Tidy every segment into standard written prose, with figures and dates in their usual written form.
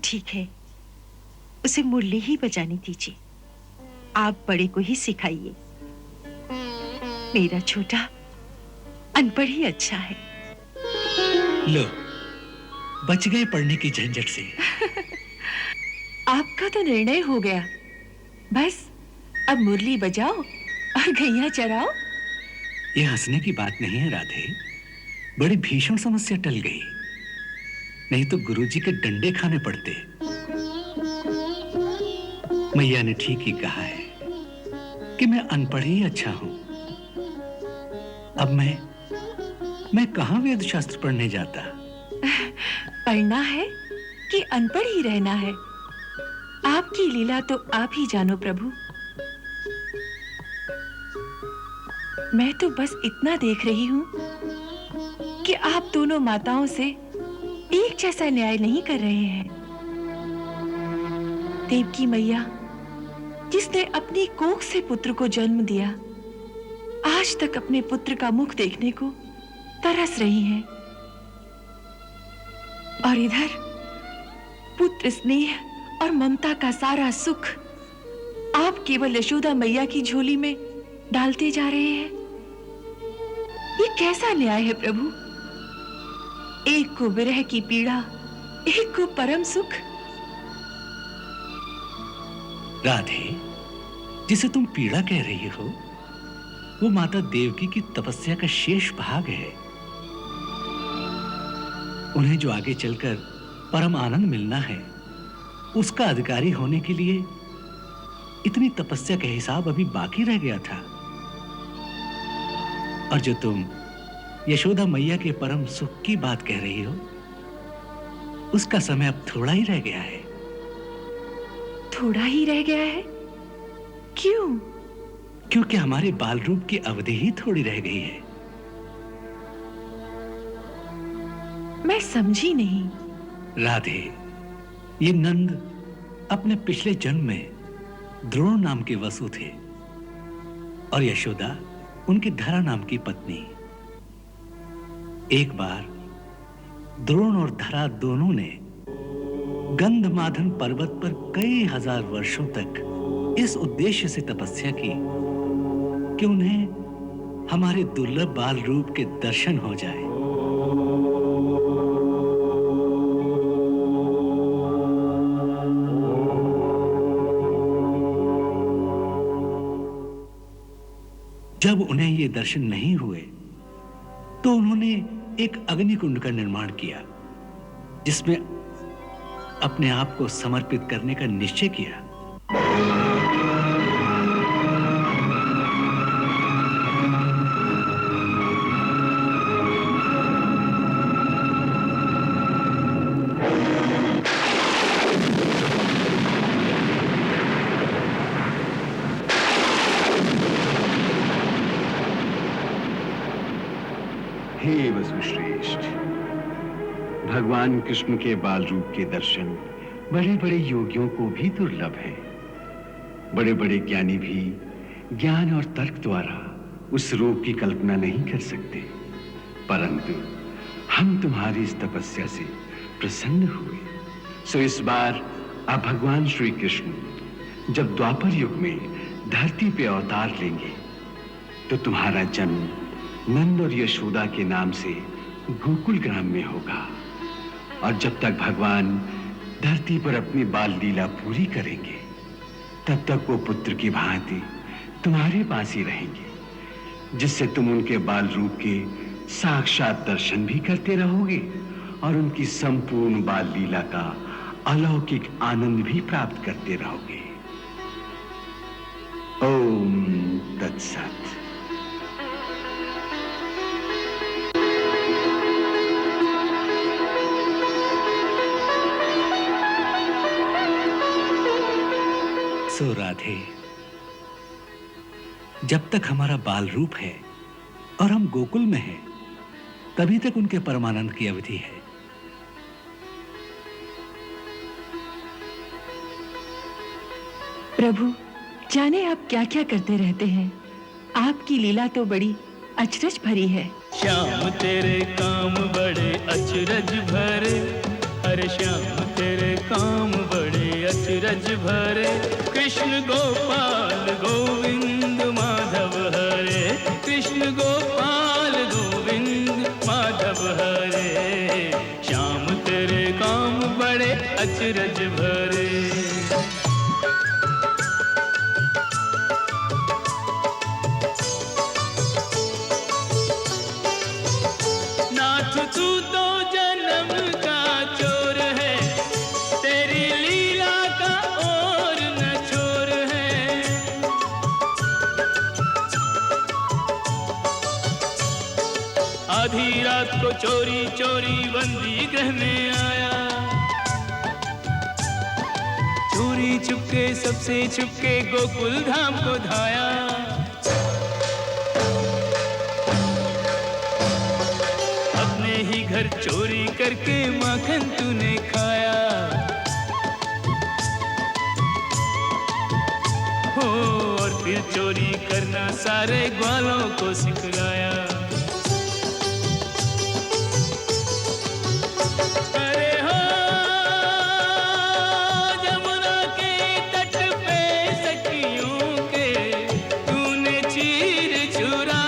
ठीक है, उसे मुरली ही बजानी दीजिए। आप बड़े को ही सिखाइए। मेरा छोटा अनपढ़ ही अच्छा है। लो, बच गए पढ़ने की झंझट से। आपका तो निर्णय हो गया। बस अब मुरली बजाओ और गैया चराओ। ये हंसने की बात नहीं है राधे। बड़ी भीषण समस्या टल गई, नहीं तो गुरुजी के डंडे खाने पड़ते। मैया ने ठीक ही कहा है कि मैं अनपढ़ ही अच्छा हूं। अब मैं कहां वेद शास्त्र पढ़ने जाता। पढ़ना है कि अनपढ़ ही रहना है? आपकी लीला तो आप ही जानो प्रभु। मैं तो बस इतना देख रही हूं कि आप दोनों माताओं से एक जैसा न्याय नहीं कर रहे हैं। देवकी मैया, जिसने अपनी कोख से पुत्र को जन्म दिया, आज तक अपने पुत्र का मुख देखने को तरस रही हैं। और इधर पुत्र स्नेह और ममता का सारा सुख आप केवल यशोदा मैया की झोली में डालते जा रहे हैं। ये कैसा न्याय है प्रभु? एक को विरह की पीड़ा, एक को परम सुख। राधे, जिसे तुम पीड़ा कह रही हो, वो माता देवकी की तपस्या का शेष भाग है। उन्हें जो आगे चलकर परम आनंद मिलना है, उसका अधिकारी होने के लिए इतनी तपस्या का हिसाब अभी बाकी रह गया था। और जो तुम यशोदा मैया के परम सुख की बात कह रही हो, उसका समय अब थोड़ा ही रह गया है। थोड़ा ही रह गया है? क्यों? क्योंकि हमारे बाल रूप की अवधि ही थोड़ी रह गई है। मैं समझी नहीं। राधे, ये नंद अपने पिछले जन्म में द्रोण नाम के वसु थे और यशोदा उनकी धरा नाम की पत्नी। एक बार द्रोण और धरा दोनों ने गंधमादन पर्वत पर कई हजार वर्षों तक इस उद्देश्य से तपस्या की कि उन्हें हमारे दुर्लभ बाल रूप के दर्शन हो जाए। जब उन्हें ये दर्शन नहीं हुए तो उन्होंने एक अग्निकुंड का निर्माण किया, जिसमें अपने आप को समर्पित करने का निश्चय किया। हे वसुश्रेष्ठ, भगवान कृष्ण के बाल रूप के दर्शन बड़े बड़े योगियों को भी दुर्लभ है। बड़े बड़े ज्ञानी भी ज्ञान और तर्क द्वारा उस रूप की कल्पना नहीं कर सकते। परंतु हम तुम्हारी इस तपस्या से प्रसन्न हुए। सो इस बार अब भगवान श्री कृष्ण जब द्वापर युग में धरती पे अवतार लेंगे तो तुम्हारा जन्म नंद और यशोदा के नाम से गोकुल ग्राम में होगा। और जब तक भगवान धरती पर अपनी बाल लीला पूरी करेंगे, तब तक वो पुत्र की भांति तुम्हारे पास ही रहेंगे, जिससे तुम उनके बाल रूप के साक्षात दर्शन भी करते रहोगे और उनकी संपूर्ण बाल लीला का अलौकिक आनंद भी प्राप्त करते रहोगे। ओम तत्सत। सो राधे, जब तक हमारा बाल रूप है और हम गोकुल में हैं, तभी तक उनके परमानंद की अवधि है। प्रभु, जाने आप क्या क्या करते रहते हैं। आपकी लीला तो बड़ी अचरज भरी है। श्याम तेरे काम बड़े अचरज भरे, अरे श्याम तेरे काम बड़े अचरज भरे, कृष्ण गोपाल गोविंद माधव हरे, कृष्ण गोपाल गोविंद माधव हरे, श्याम तेरे काम बड़े अचरज भरे। नाथ तू तो जन्म का चोर है, तेरी लीला का और न छोर है। आधी रात को चोरी चोरी बंदी गृह में आया, चोरी चुपके सबसे छुपके गोकुल धाम को धाया। ही घर चोरी करके माखन तूने खाया, हो और फिर चोरी करना सारे ग्वालों को सिखलाया। अरे हो जमुना के तट पे सखियों के तूने चीर चुराए,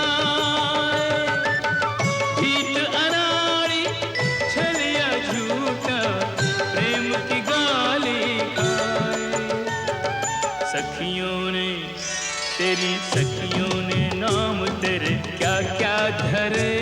तेरी सखियों ने नाम तेरे क्या क्या धरे,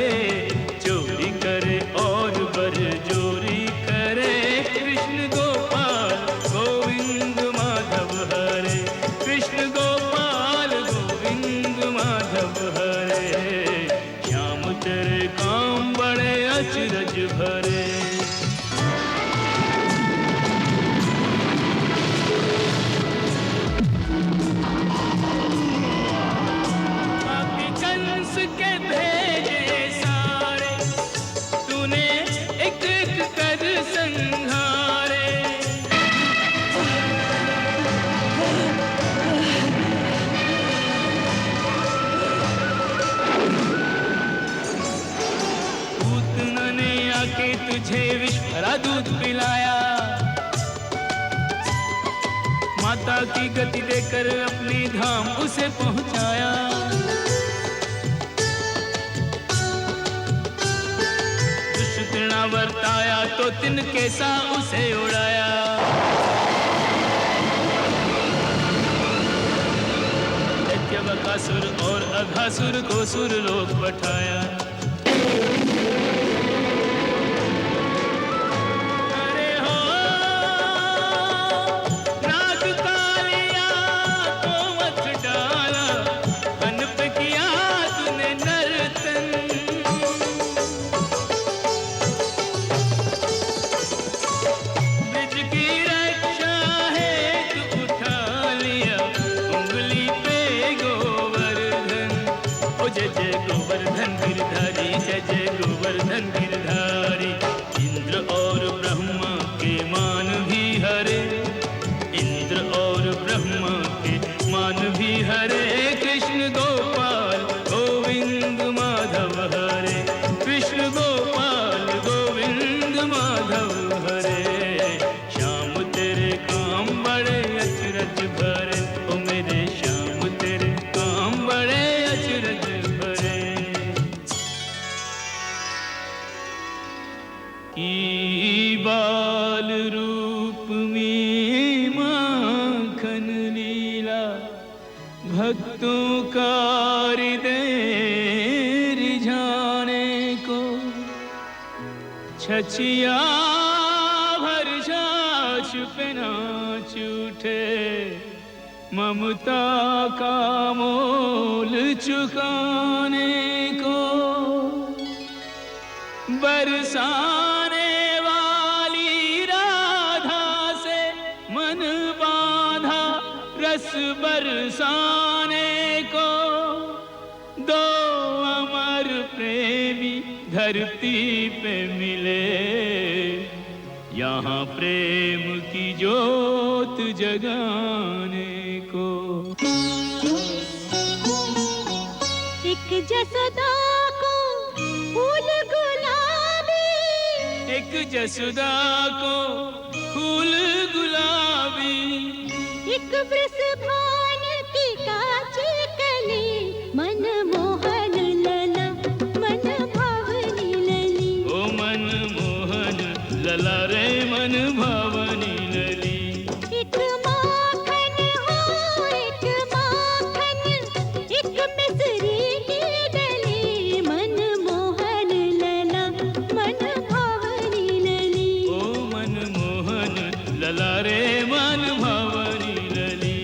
चोरी करे और बरजोरी करे, कृष्ण गोपाल गोविंद माधव हरे, कृष्ण गोपाल गोविंद माधव हरे, श्याम तेरे काम बड़े अचरज भरे। के भेजे सारे तूने एक एक कर संहारे, पूतना ने आके तुझे विष भरा दूध पिलाया, माता की गति देकर अपनी धाम उसे पहुंचाया। दुष्टना वर्ताया तो तिनके सा उसे उड़ाया, दैत्य बकासुर और अघासुर को सुरलोक पठाया। अरे हो नाग कालिया को मत डाला, बन पे किया तूने नर्तन, जय जय गोवर्धन गिरधारी, जय जय गोवर्धन गिरधारी। इंद्र और ब्रह्मा के मान भी हरे, इंद्र और ब्रह्मा के मान भी हरे, कृष्ण गोपाल गोविंद माधव हरे, कृष्ण गोपाल गोविंद माधव हरे, श्याम तेरे काम बड़े अचरज भरे, ओ मेरे श्याम तेरे काम बड़े अचरज भरे। की बाल रूप में माखन लीला, भक्तों का हृदय रिझाने को, छछिया भरसा छुपे नाच उठे, ममता का मोल चुकाने को, बरसाने वाली राधा से मन बांधा, रस बरसाने को, दो अमर प्रेमी धरती पे मिले, यहाँ प्रेम की ज्योत जगाने को। एक जसोदा को फूल गुलाबी, एक जसोदा को फूल गुलाबी, एक वृषभान की काची कली, मन मोहन लला मन भावनी लली। ओ मन मोहन लला रे मन भावनी लली। एक माखन हो एक माखन, एक मिसरी की डली, मन मोहन लला मन भावनी लली। ओ मन मोहन लला रे मन भावनी लली।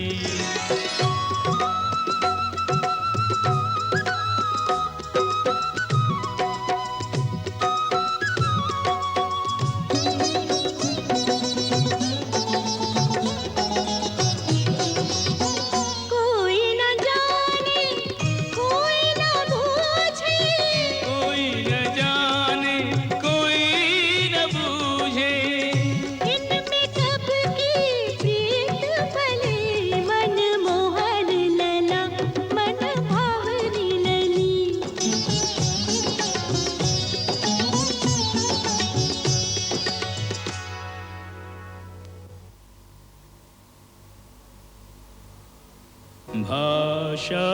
कोई न जाने कोई न बूझे, कोई न जाने कोई न बूझे, इनमें कब की प्रीत पले, मन मोहन लला मन भावनी लली। भाषा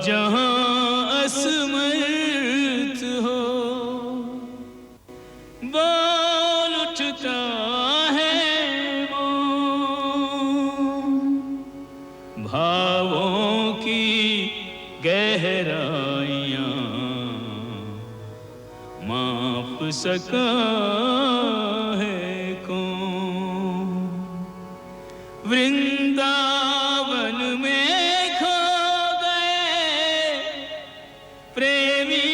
जहाँ असमर्थ हो, बोल उठता है मौन। भावों की गहराइयाँ माप सका है कौन। वृंदावन में खो गए प्रेमी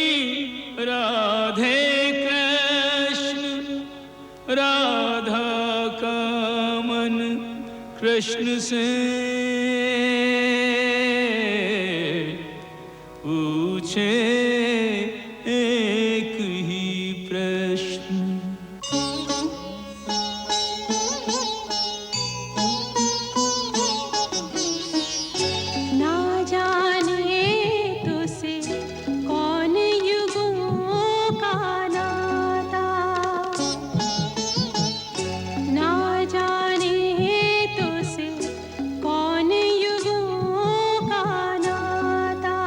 राधे कृष्ण, राधा का मन कृष्ण से पूछे एक ही प्रश्न। ना जाने तुझसे कौन युगों का नाता, ना जाने तुझसे कौन युगों का नाता।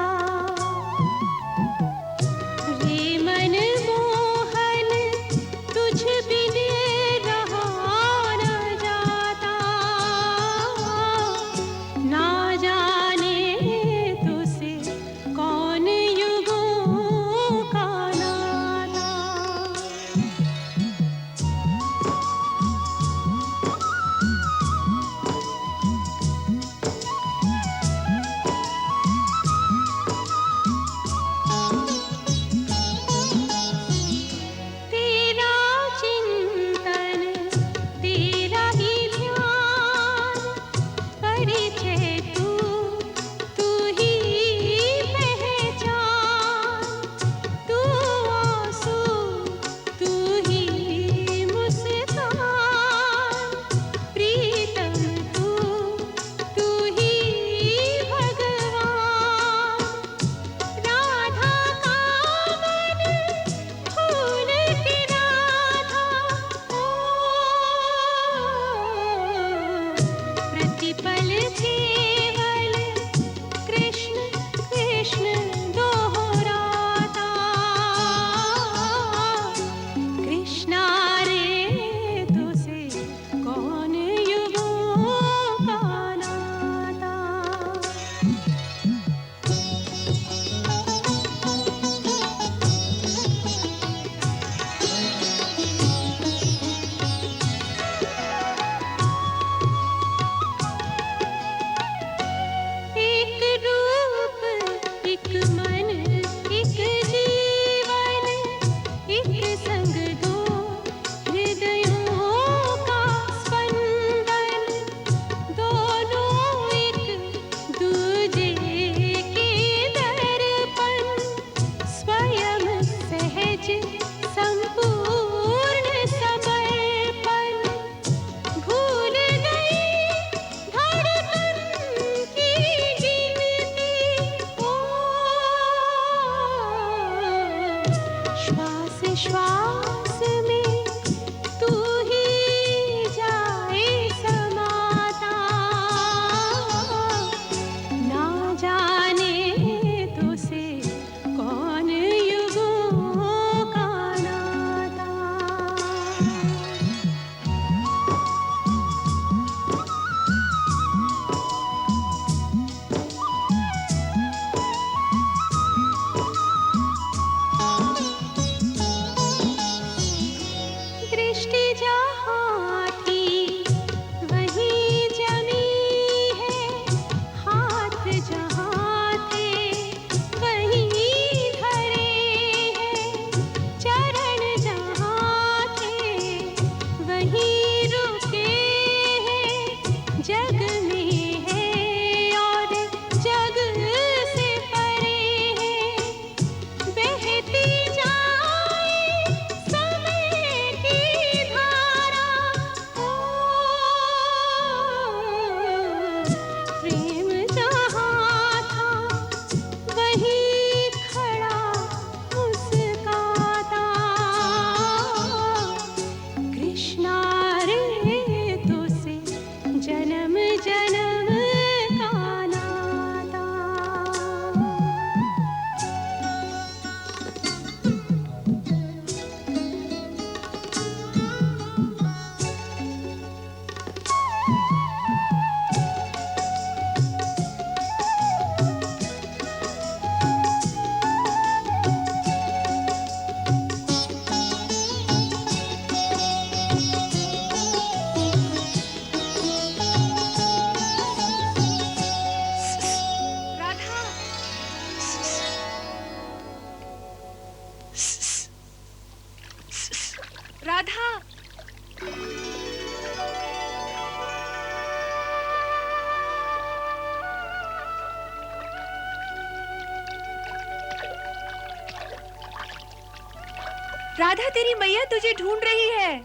राधा, तेरी मैया तुझे ढूंढ रही है।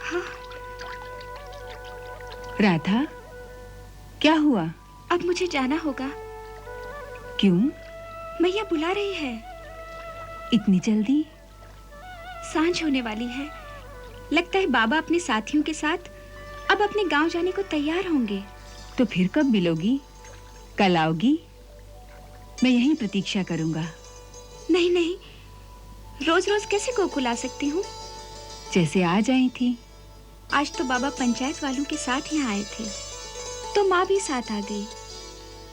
हाँ। राधा, क्या हुआ? अब मुझे जाना होगा। क्यों? मैया बुला रही है। इतनी जल्दी? सांझ होने वाली है। लगता है बाबा अपने साथियों के साथ अब अपने गांव जाने को तैयार होंगे। तो फिर कब मिलोगी? कल आओगी? मैं यहीं प्रतीक्षा करूंगा। नहीं नहीं, रोज रोज कैसे गोकुल आ सकती हूँ? जैसे आज आई थी। आज तो बाबा पंचायत वालों के साथ यहाँ आए थे, तो माँ भी साथ आ गई।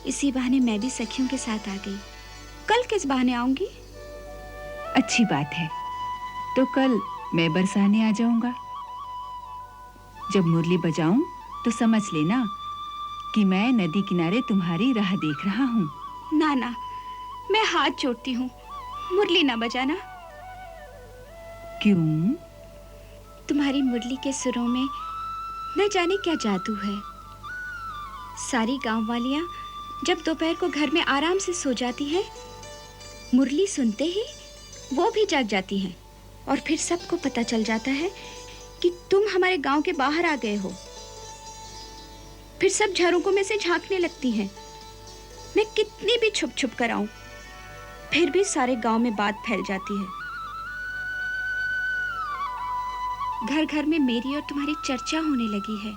इसी बहाने मैं भी सखियों के साथ आ गई। कल किस बहाने आऊंगी? अच्छी बात है, तो कल मैं बरसाने आ जाऊंगा। जब मुरली बजाऊं तो समझ लेना कि मैं नदी किनारे तुम्हारी राह देख रहा हूँ। ना ना, मैं हाथ जोड़ती हूँ, मुरली ना बजाना। क्यों? तुम्हारी मुरली के सुरों में न जाने क्या जादू है। सारी गांव वालियां जब दोपहर को घर में आराम से सो जाती हैं, मुरली सुनते ही वो भी जाग जाती हैं और फिर सबको पता चल जाता है कि तुम हमारे गांव के बाहर आ गए हो। फिर सब झरोकों में से झांकने लगती हैं। मैं कितनी भी छुप छुप कर आऊं, फिर भी सारे गांव में बात फैल जाती है। घर घर में मेरी और तुम्हारी चर्चा होने लगी है।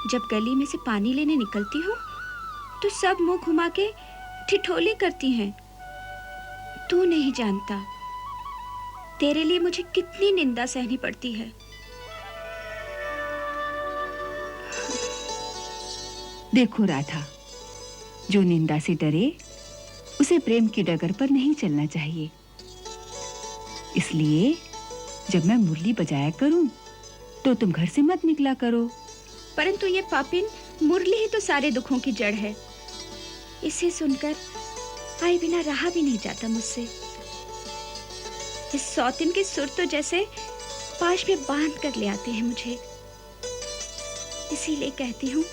जब गली में से पानी लेने निकलती हूँ तो सब मुंह घुमा के ठिठोली करती हैं। तू नहीं जानता तेरे लिए मुझे कितनी निंदा सहनी पड़ती है। देखो राधा, जो निंदा से डरे उसे प्रेम की डगर पर नहीं चलना चाहिए। इसलिए जब मैं मुरली बजाया करूं तो तुम घर से मत निकला करो। परंतु ये पापिन मुरली ही तो सारे दुखों की जड़ है। इसे सुनकर आए बिना रहा भी नहीं जाता मुझसे। इस सौतिन के सुर तो जैसे पाश में बांध कर ले आते हैं मुझे। इसीलिए कहती हूँ,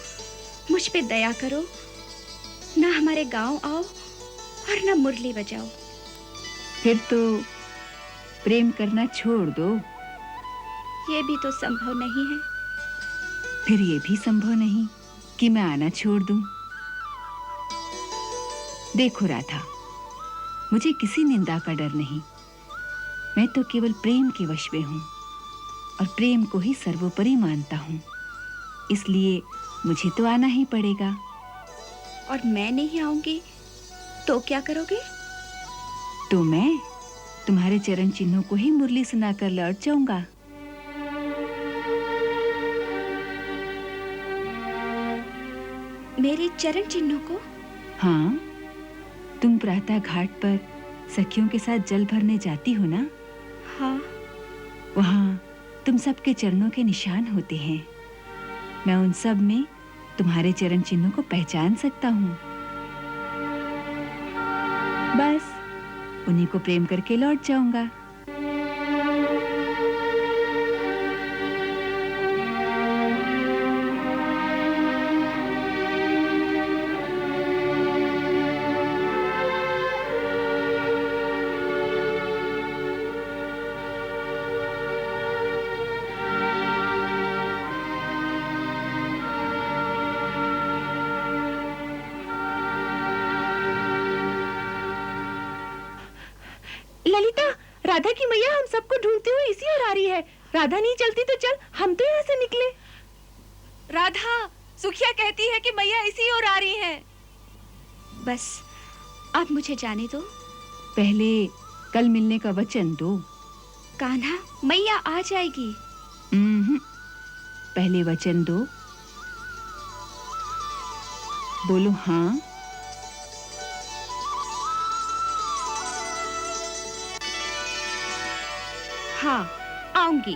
मुझ पे दया करो, ना हमारे गांव आओ और ना मुरली बजाओ। फिर तो प्रेम करना छोड़ दो। ये भी तो संभव नहीं है। फिर ये भी संभव नहीं कि मैं आना छोड़ दूं। देखो राधा, मुझे किसी निंदा का डर नहीं। मैं तो केवल प्रेम के वश में हूं और प्रेम को ही सर्वोपरि मानता हूं। इसलिए मुझे तो आना ही पड़ेगा। और मैं नहीं आऊंगी तो क्या करोगे? तो मैं तुम्हारे चरण चिन्हों को ही मुरली सुनाकर लौट जाऊंगा। मेरे चरण चिन्हों को? हाँ, तुम प्रातः घाट पर सखियों के साथ जल भरने जाती हो ना? हाँ। वहाँ तुम सबके चरणों के निशान होते हैं। मैं उन सब में तुम्हारे चरण चिन्हों को पहचान सकता हूँ। बस उन्हीं को प्रेम करके लौट जाऊंगा। ललिता, राधा की मैया हम सबको ढूंढते हुए इसी ओर आ रही है। राधा नहीं चलती तो चल, हम तो यहाँ से निकले। राधा, सुखिया कहती है कि मैया इसी ओर आ रही हैं। बस अब मुझे जाने दो। पहले कल मिलने का वचन दो। कान्हा, मैया आ जाएगी। पहले वचन दो। बोलो हाँ। हाँ, आऊंगी।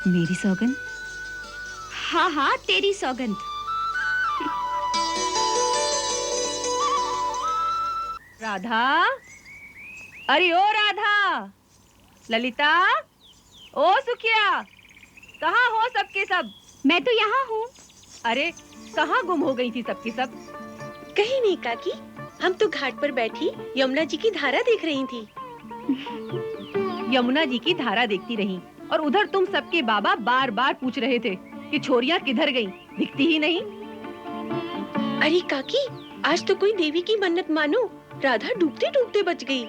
मेरी सौगंध? हाँ हाँ, तेरी सौगंध। राधा, अरे ओ राधा, ललिता, ओ सुखिया, कहाँ हो सबके सब? मैं तो यहाँ हूँ। अरे कहाँ गुम हो गई थी सबकी सब? कहीं नहीं काकी, हम तो घाट पर बैठी यमुना जी की धारा देख रही थी। यमुना जी की धारा देखती रही और उधर तुम सबके बाबा बार बार पूछ रहे थे कि छोरियां किधर गईं? दिखती ही नहीं। अरे काकी, आज तो कोई देवी की मन्नत मानो, राधा डूबते डूबते बच गई।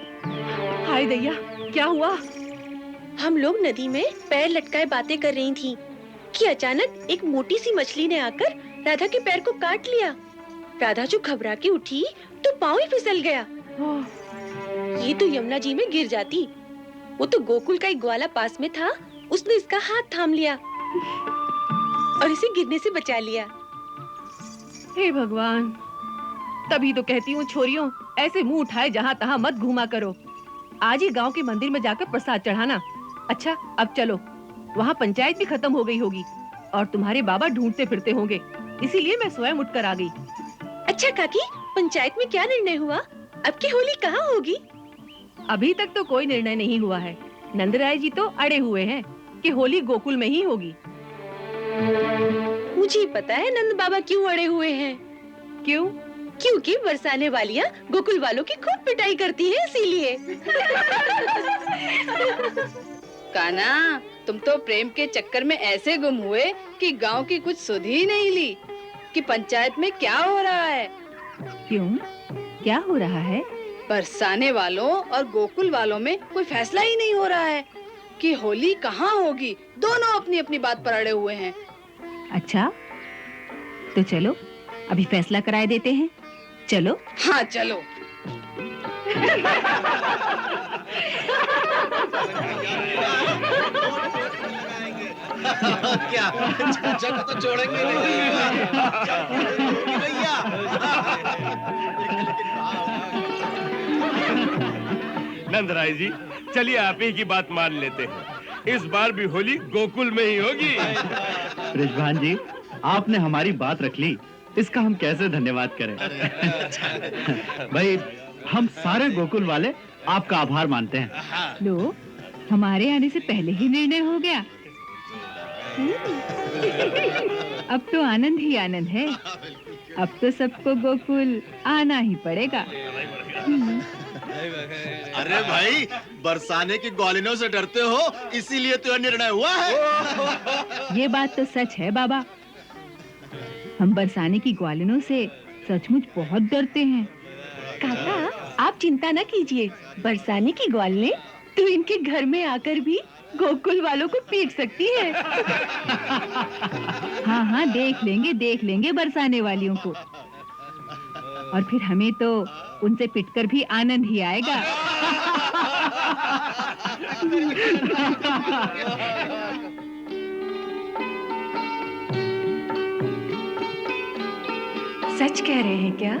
हाय दैया, क्या हुआ? हम लोग नदी में पैर लटकाए बातें कर रही थी कि अचानक एक मोटी सी मछली ने आकर राधा के पैर को काट लिया। राधा जो घबरा के उठी तो पाँव ही फिसल गया। ये तो यमुना जी में गिर जाती। वो तो गोकुल का एक ग्वाला पास में था, उसने इसका हाथ थाम लिया और इसे गिरने से बचा लिया। हे भगवान, तभी तो कहती हूँ छोरियों, ऐसे मुंह उठाए जहाँ तहाँ मत घूमा करो। आज ही गांव के मंदिर में जाकर प्रसाद चढ़ाना। अच्छा, अब चलो, वहाँ पंचायत भी खत्म हो गई होगी और तुम्हारे बाबा ढूंढते फिरते होंगे, इसीलिए मैं स्वयं उठकर आ गई। अच्छा काकी, पंचायत में क्या निर्णय हुआ? अब की होली कहाँ होगी? अभी तक तो कोई निर्णय नहीं हुआ है। नंदराय जी तो अड़े हुए हैं कि होली गोकुल में ही होगी। मुझे पता है नंद बाबा क्यों अड़े हुए हैं। क्यों? क्योंकि बरसाने वालियाँ गोकुल वालों की खूब पिटाई करती है, इसीलिए। कान्हा, तुम तो प्रेम के चक्कर में ऐसे गुम हुए कि गांव की कुछ सुध ही नहीं ली कि पंचायत में क्या हो रहा है। क्यों? क्या हो रहा है? बरसाने वालों और गोकुल वालों में कोई फैसला ही नहीं हो रहा है कि होली कहाँ होगी। दोनों अपनी अपनी बात पर अड़े हुए हैं। अच्छा, तो चलो अभी फैसला कराए देते हैं। चलो। हाँ चलो। क्या जगह तो छोड़ेंगे नहीं भैया। नंदराय जी, चलिए आप ही की बात मान लेते हैं। इस बार भी होली गोकुल में ही होगी। ब्रिजभान जी, आपने हमारी बात रख ली, इसका हम कैसे धन्यवाद करें। भाई, हम सारे गोकुल वाले आपका आभार मानते हैं। लो, हमारे आने से पहले ही निर्णय हो गया। अब तो आनंद ही आनंद है। अब तो सबको गोकुल आना ही पड़ेगा। अरे भाई, बरसाने की ग्वालिनों से डरते हो, इसीलिए तो निर्णय हुआ है। ये बात तो सच है बाबा। हम बरसाने की ग्वालिनों से सचमुच बहुत डरते हैं। काका, आप चिंता न कीजिए, बरसाने की ग्वालिनें तो इनके घर में आकर भी गोकुल वालों को पीट सकती है। हाँ हाँ, देख लेंगे बरसाने वालियों को। और फिर हमें तो उनसे पिटकर भी आनंद ही आएगा। सच कह रहे हैं क्या?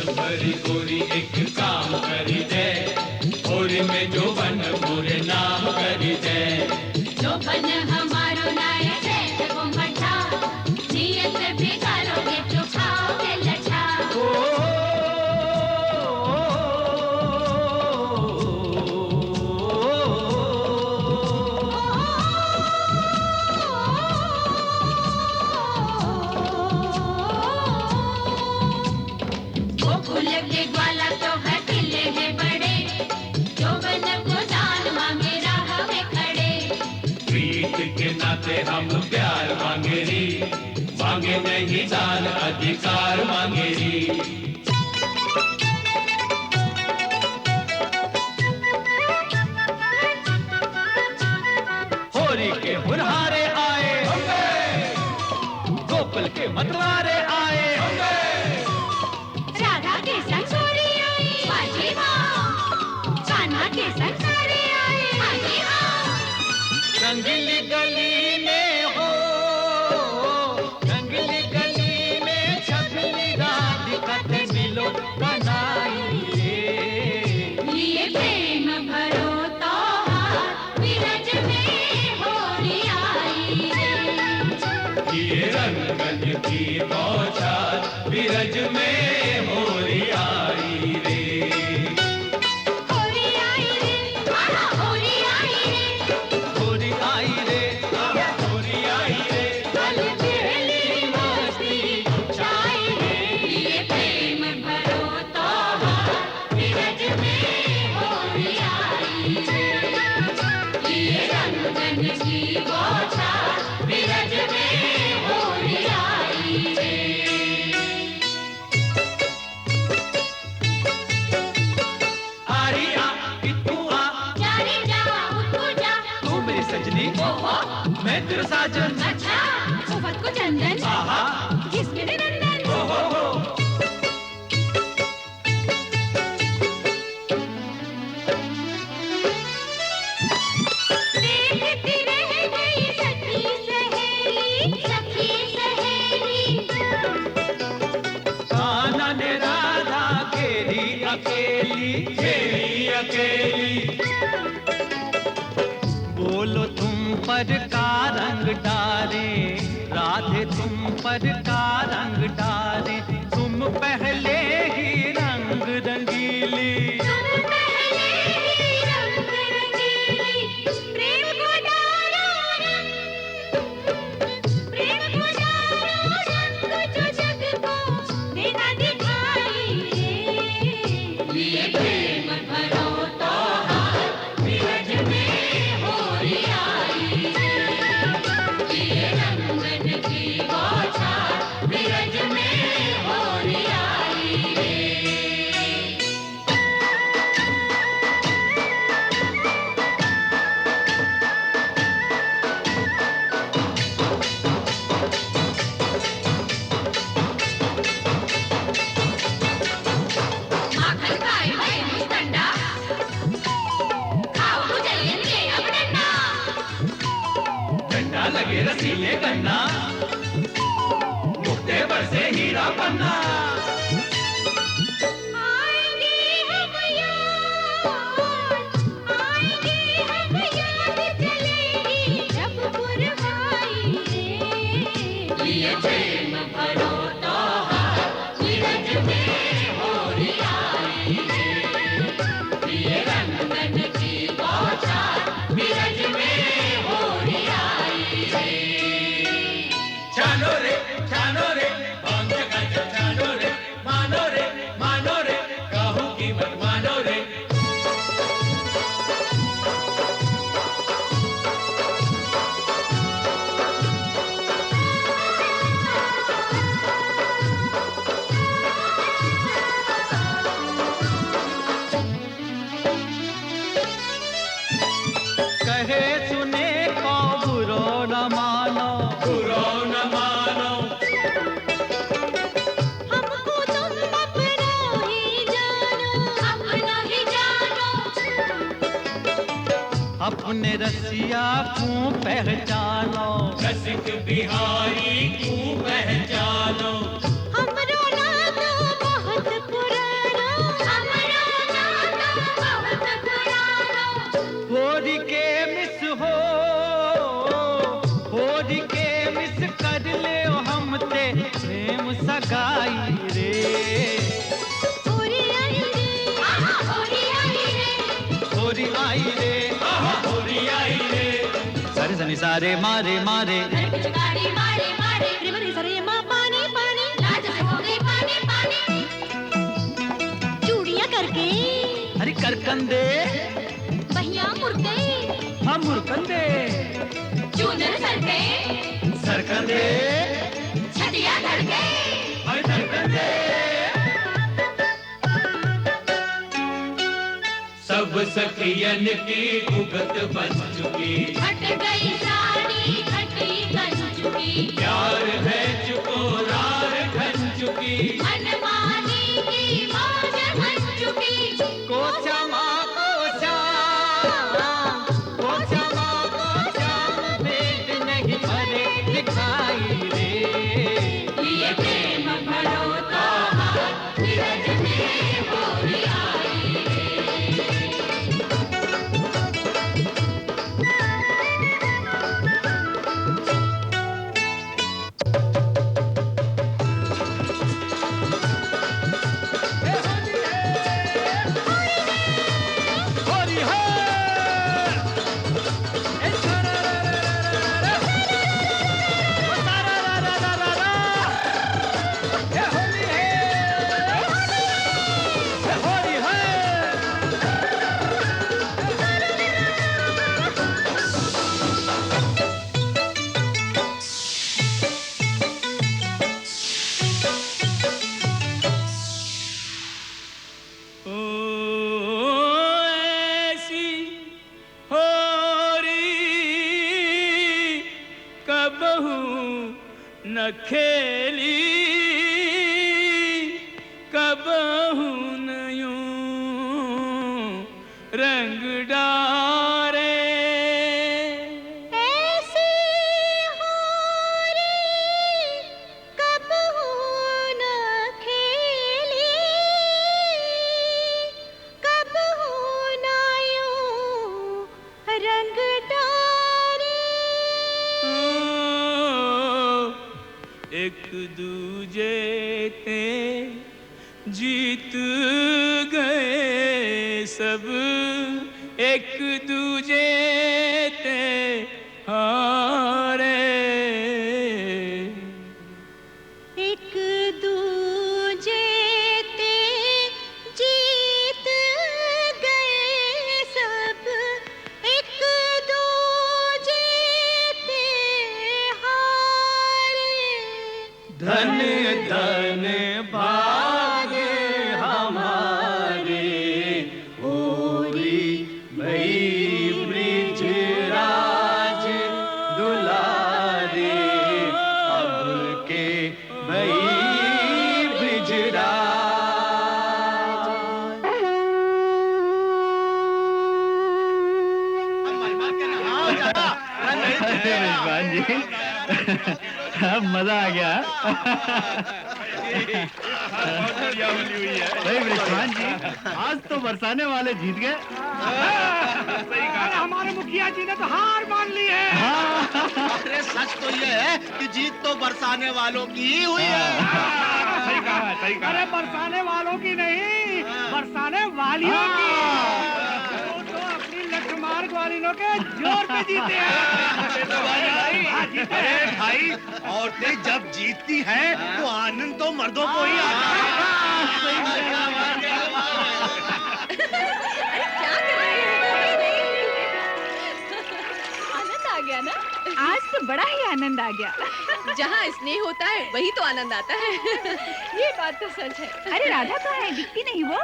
भरी गोरी एक काम करी दे, होली में जो बन पूरे नाम करी दे। जो बन हमारो नाय है वो मठा, नियत बिगाड़ोगे तो खाओगे लठा। गोकुल के ग्वाला तो हठीले हैं बड़े, जो बन को दान मांगे राह में खड़े। प्रीत के नाते हम प्यार मांगे री, मांगे नहीं दान अधिकार मांगे री। होरी के मुरहारे आए, गोकुल के मतवारे आए, राधा के संग सूरी आई, बाजी माँ रंगन की बौछार बिरज में होरी आई रे। होरी आई रे, होरी आई रे, होरी आई रे, होरी आई रे, पल खेली मस्ती छाई रे। ये प्रेम भरो त्योहार बिरज में होरी आई रे। ये रंगन की बौछार बिरज में होरी आई रे। आरी आ इतू आ, जारी जा उठो जा, तू मेरी सजनी, ओहो मैं तेरा साजन, अच्छा सोबत को चंदन, आहा, किसके लिए नंदन। ओहो हो। देखती रह गई सखी सहेली, सखी सहेली। कान्हा ने राधा घेरी अकेली, घेरी अकेली। बोलो तुम पर का रंग डारे, राधे तुम पर का रंग डारे, तुम पहले ही रंग रंगीली। तुम पहले ही रंग रंगीली, प्रेम को डालो रंग, प्रेम को डालो रंग जो जग को देना दिखाई रे। ये प्रेम भरो त्योहार बिरज में होरी आई रे। ये रंगन की बौछार बिरज में होरी आई रे। माखन खाए हुए मुस्तंडा, खाओ मुझे के अब डंडा। डंडा लगे रसीले गन्ना, मुक्ते बरसे हीरा पन्ना। आएंगे हम याद चलेगी जब पुरवाई रे। ये प्रेम भरो त्योहार बिरज में होरी आई रे। ये रंगन की बौछार बिरज में होरी आई रे। छानो रे भांग गज छानो रे, मानो रे कहूँ की मत मानो रे। कहे सुने को बुरो न मानो, बुरो न मानो। हमको तुम अपना ही जानो, अपना ही जानो। अपने रसिया को पहचानो, रसिक बिहारी को पहचानो। हमरो नातो बहुत पुरानो, हमरो नातो बहुत पुरानो। होरी के मिस हो, होरी के मिस कर ले हमते प्रेम सगाई रे। होरी आई रे, होरी आई रे, होरी आई रे, होरी आई रे। सरे सनी सारे मारे मारे, गाड़ी मारे मारे, रिवरी सरे माँ पानी पानी, लाज से हो गई पानी पानी। चूड़ियाँ करके हरी करकंदे, बहिया मुर्गे, हम मुरकंदे, चूनर सर पे, सरकंदे, छतिया धड़के। हरी सरकंदे। सब सखियन की उगत बन चुकी, हट गई साड़ी घटी कंचुकी। प्यार है चुकोरार घन चुकी। मनमानी की मौज बन चुकी। कोचा माँ कोचा, कोचा माँ कोचा, भेद नहीं भरे दिखाई रे। ये प्रेम भरो त्योहार बिरज में होरी आई रे। खेली कबहू न यूं रंग डारे। ऐसी होरी कबहू न खेली, कबहू न यूं रंग डारे। एक दूजे ते जीत गए सब, एक दूजे ते हारे। एक दूजे ते जीत गए सब, एक दूजे ते हारे। धन धन भागे हमारे, होरी भई ब्रिज राज दुलारे। अब के भई ब्रिज ब्रिजवान जी, अब मजा आ गया। भाई ब्रिजवान जी, आज तो बरसाने वाले जीत गए। सही कहा, हमारे मुखिया जी ने तो हार मान ली है। अरे सच तो ये है कि जीत तो बरसाने वालों की ही हुई है। सही कहा, सही कहा। अरे बरसाने वालों की नहीं, बरसाने वालियों की। वो तो अपनी लठमार ग्वालिनों के जोर पे जीते हैं। अरे भाई, औरतें जब जीतती हैं तो आनंद तो मर्दों को ही आता है। आनंद आ गया ना? आज तो बड़ा ही आनंद आ गया। जहाँ स्नेह होता है वही तो आनंद आता है। ये बात तो सच है। अरे राधा कहाँ है? दिखती नहीं वो।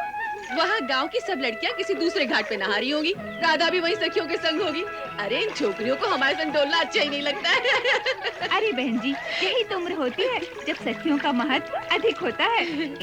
वहाँ गांव की सब लड़कियाँ किसी दूसरे घाट पे नहा रही होगी। राधा भी वही सखियों के संग होगी। अरे इन छोकरियों को हमारे संग डोलना अच्छा ही नहीं लगता है। अरे बहन जी, यही तो उम्र होती है जब सखियों का महत्व अधिक होता है।